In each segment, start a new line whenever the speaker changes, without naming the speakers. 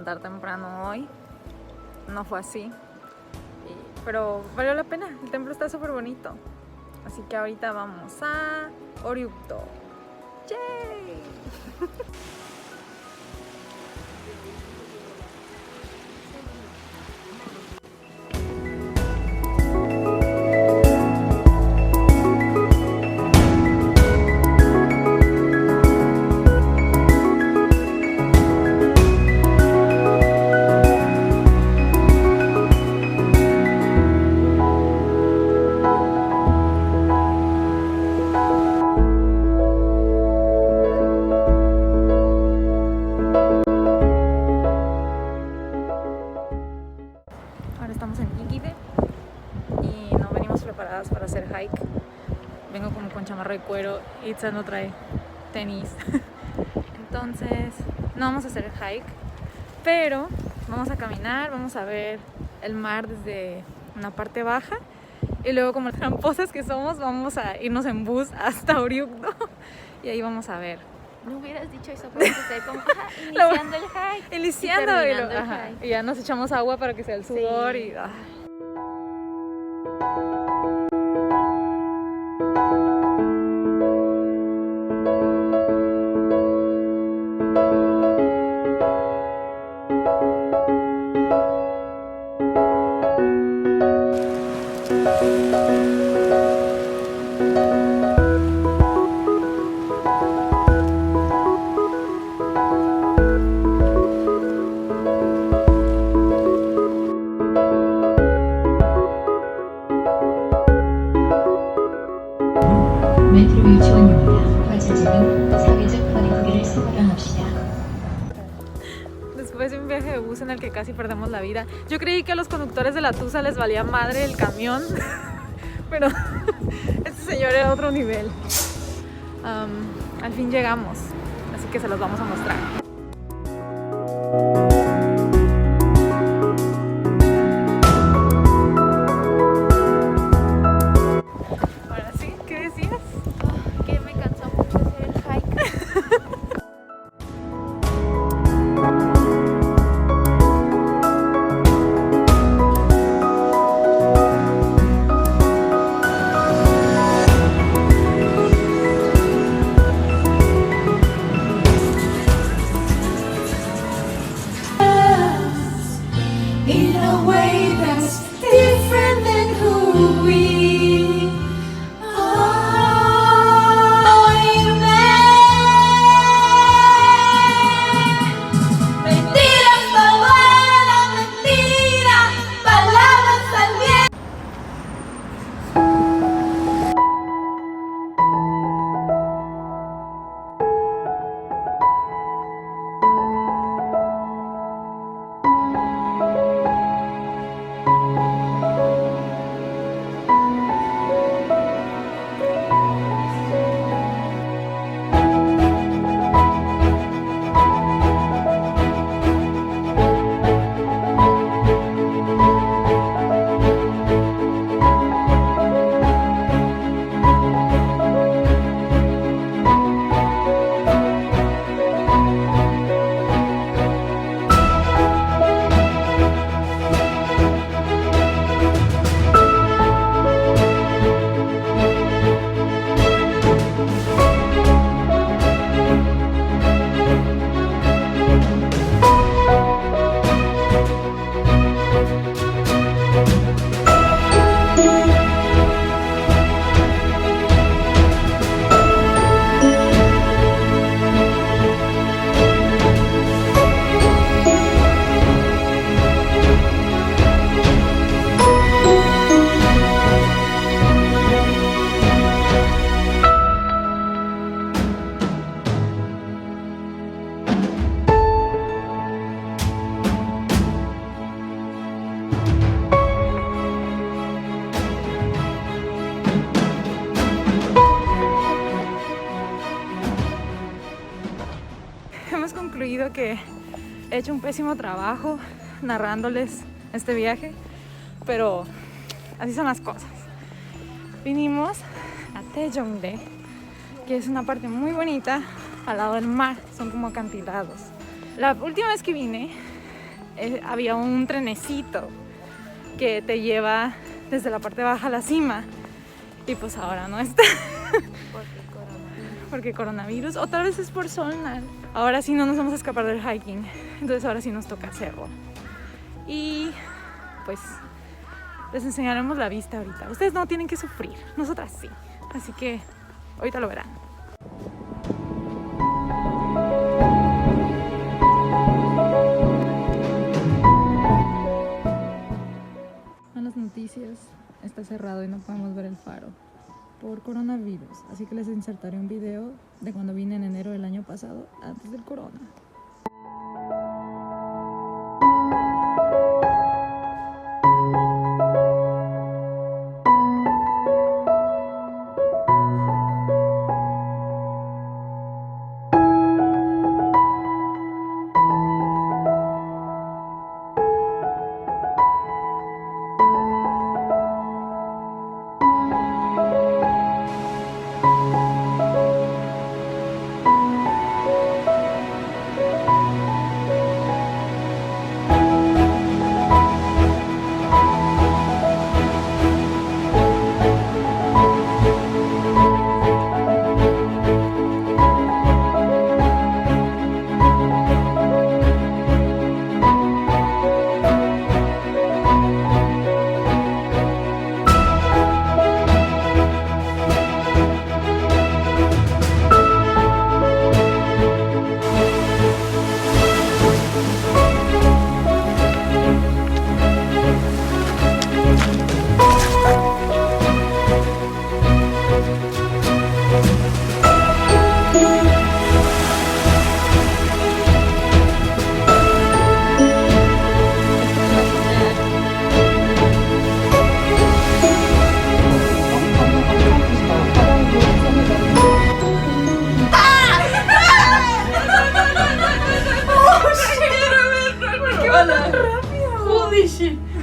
levantar temprano hoy. No fue así. Pero valió la pena. El templo está súper bonito. Así que ahorita vamos a Oryukdo. ¡Yay! Para hacer hike. Vengo como con chamarra de cuero. Itza no trae tenis. Entonces no vamos a hacer el hike, pero vamos a caminar, vamos a ver el mar desde una parte baja y luego, como tramposas que somos, vamos a irnos en bus hasta Oryukdo y ahí vamos a ver.
No hubieras dicho eso, porque esté como iniciando el hike.
Iniciando y hike. Y ya nos echamos agua para que sea el sudor y...
메트로 유치원입니다. 과차지는 사회적 거리두기를 생활합시다.
Después de un viaje de bus en el que casi perdemos la vida, yo creí que a los conductores de la Tusa les valía madre el camión, pero este señor era otro nivel. Al fin llegamos, así que se los vamos a mostrar.
In a way that's different than who we are. Mentiras no vuelan, mentiras, palabras al viento.
Hemos concluido que he hecho un pésimo trabajo narrándoles este viaje, pero así son las cosas. Vinimos a Taejongdae, que es una parte muy bonita al lado del mar, son como acantilados. La última vez que vine había un trenecito que te lleva desde la parte baja a la cima. Y pues ahora no está. Porque coronavirus. O tal vez es por Solnar. Ahora sí no nos vamos a escapar del hiking. Entonces ahora sí nos toca hacerlo. Y pues les enseñaremos la vista ahorita. Ustedes no tienen que sufrir. Nosotras sí. Así que ahorita lo verán. Malas noticias. Está cerrado y no podemos ver el faro por coronavirus, así que les insertaré un video de cuando vine en enero del año pasado, antes del corona.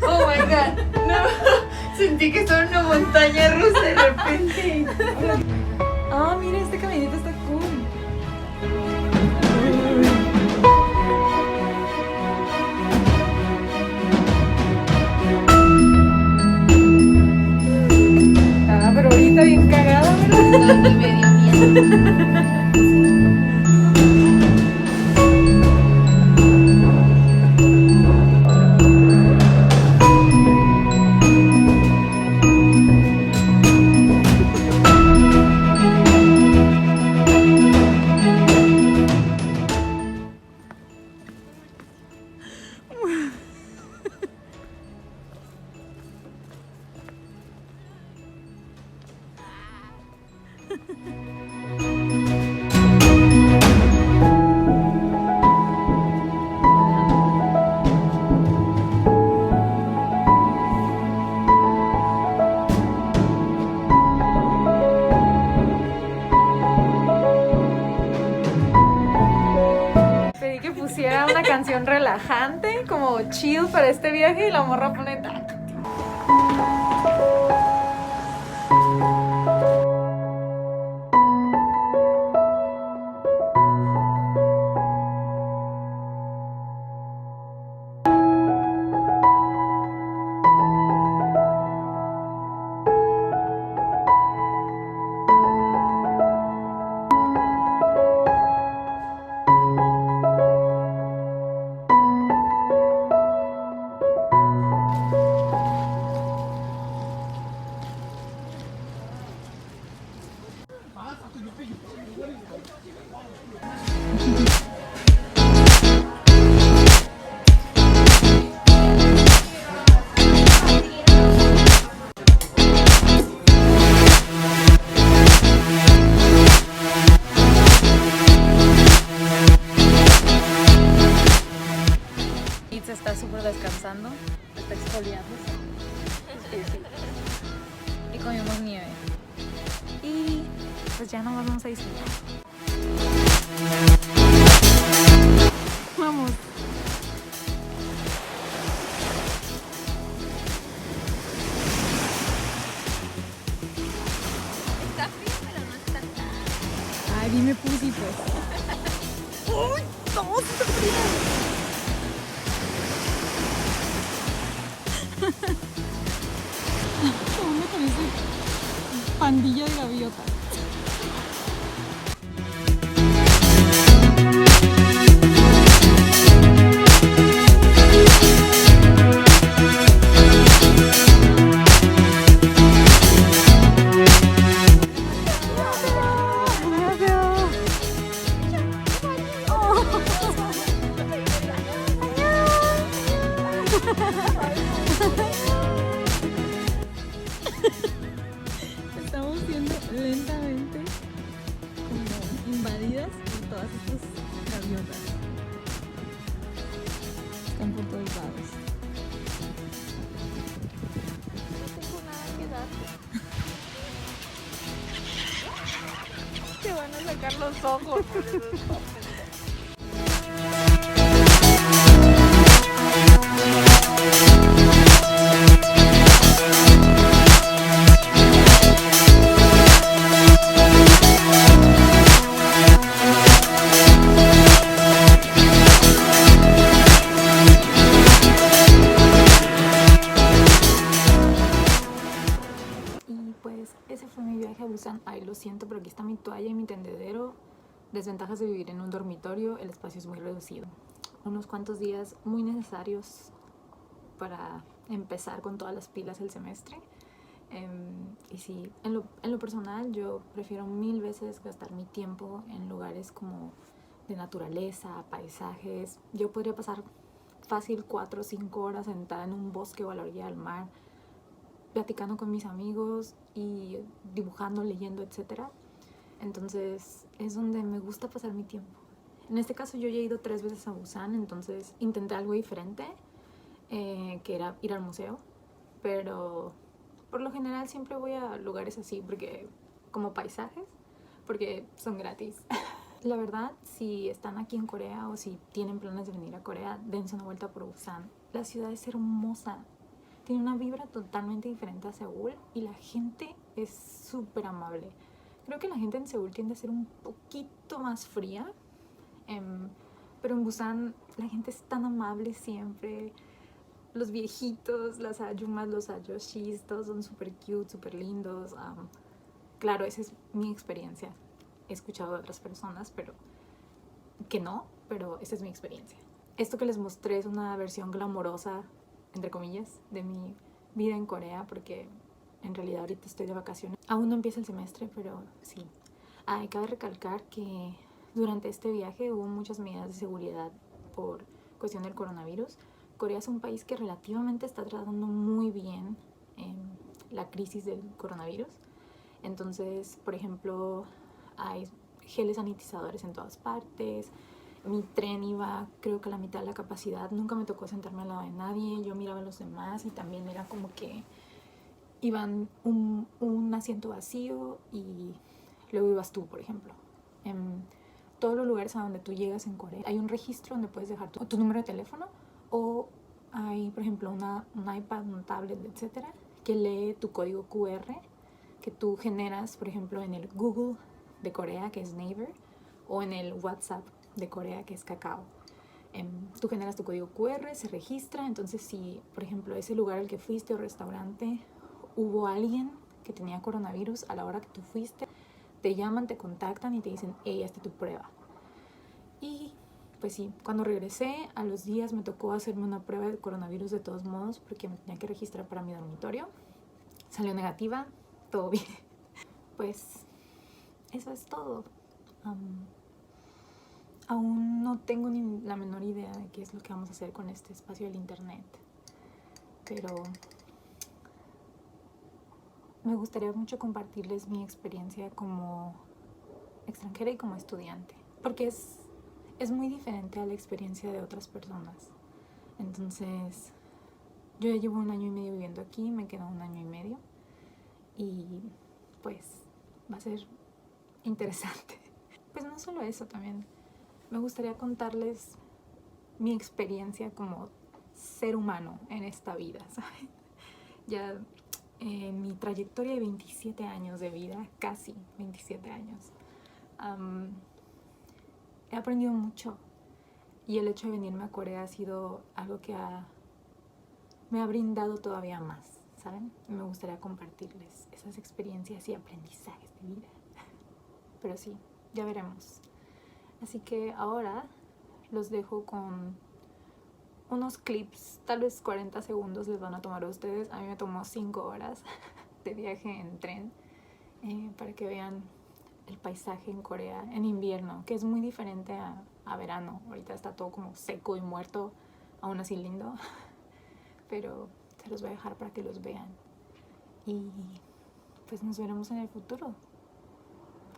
Oh my god, no. Sentí que estaba en una montaña rusa de repente.
Ah, mira, este caminito está cool. Ah, pero ahorita bien cagada, ¿verdad?
No, ni me dio miedo.
Pedí que pusiera una canción relajante, como chill para este viaje, y la morra pone tac. Itza está súper descansando, está exfoliándose. Y comimos nieve. Y pues ya no más vamos a disfrutar. Vamos.
Está frío, pero no está tan.
Ay, dime pussy pues. ¡Uy! ¡No! ¡Está frío! pandilla de gaviotas. Estamos siendo lentamente como invadidas por todas estas gaviotas. Están por todos lados. No tengo nada que dar. Te van a sacar los ojos por esos papeles. Pues ese fue mi viaje a Busan. Ay, lo siento, pero aquí está mi toalla y mi tendedero. Desventajas de vivir en un dormitorio: el espacio es muy reducido. Unos cuantos días muy necesarios para empezar con todas las pilas el semestre. Y sí, en lo personal yo prefiero 1000 veces gastar mi tiempo en lugares como de naturaleza, paisajes. Yo podría pasar fácil 4 o 5 horas sentada en un bosque o a la orilla del mar, platicando con mis amigos y dibujando, leyendo, etc. Entonces es donde me gusta pasar mi tiempo. En este caso yo ya he ido 3 veces a Busan, entonces intenté algo diferente, que era ir al museo, pero por lo general siempre voy a lugares así porque como paisajes, porque son gratis. La verdad, si están aquí en Corea o si tienen planes de venir a Corea, dense una vuelta por Busan. La ciudad es hermosa. Tiene una vibra totalmente diferente a Seúl y la gente es súper amable. Creo que la gente en Seúl tiende a ser un poquito más fría, pero en Busan la gente es tan amable siempre. Los viejitos, las ayumas, los ayoshis, todos son súper cute, súper lindos. Claro, esa es mi experiencia. He escuchado de otras personas, pero esa es mi experiencia. Esto que les mostré es una versión glamorosa, entre comillas, de mi vida en Corea, porque en realidad ahorita estoy de vacaciones. Aún no empieza el semestre, pero sí. Cabe recalcar que durante este viaje hubo muchas medidas de seguridad por cuestión del coronavirus. Corea es un país que relativamente está tratando muy bien la crisis del coronavirus. Entonces, por ejemplo, hay geles sanitizadores en todas partes. Mi tren iba, creo que a la mitad de la capacidad. Nunca me tocó sentarme al lado de nadie. Yo miraba a los demás y también era como que iban un asiento vacío y luego ibas tú, por ejemplo. En todos los lugares a donde tú llegas en Corea hay un registro donde puedes dejar tu número de teléfono, o hay, por ejemplo, un iPad, un tablet, etcétera, que lee tu código QR que tú generas, por ejemplo, en el Google de Corea, que es Naver, o en el WhatsApp de Corea, que es Kakao. Tú generas tu código QR, se registra. Entonces, si, por ejemplo, ese lugar al que fuiste o restaurante hubo alguien que tenía coronavirus a la hora que tú fuiste, te llaman, te contactan y te dicen: hey, hazte tu prueba. Y pues sí, cuando regresé, a los días me tocó hacerme una prueba de coronavirus de todos modos, porque me tenía que registrar para mi dormitorio. Salió negativa, todo bien. Pues eso es todo. Aún no tengo ni la menor idea de qué es lo que vamos a hacer con este espacio del internet, pero me gustaría mucho compartirles mi experiencia como extranjera y como estudiante, porque es muy diferente a la experiencia de otras personas. Entonces, yo ya llevo 1 año y medio viviendo aquí, me queda 1 año y medio y pues va a ser interesante. Pues no solo eso, también me gustaría contarles mi experiencia como ser humano en esta vida, ¿saben? Ya en mi trayectoria de 27 años de vida, casi 27 años, he aprendido mucho, y el hecho de venirme a Corea ha sido algo que me ha brindado todavía más, ¿saben? Me gustaría compartirles esas experiencias y aprendizajes de vida. Pero sí, ya veremos. Así que ahora los dejo con unos clips, tal vez 40 segundos les van a tomar a ustedes. A mí me tomó 5 horas de viaje en tren para que vean el paisaje en Corea en invierno, que es muy diferente a verano. Ahorita está todo como seco y muerto, aún así lindo, pero se los voy a dejar para que los vean y pues nos veremos en el futuro,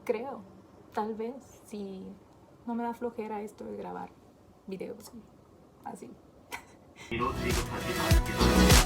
creo, tal vez, si no me da flojera esto de grabar videos así.
이로 지급하지 않기도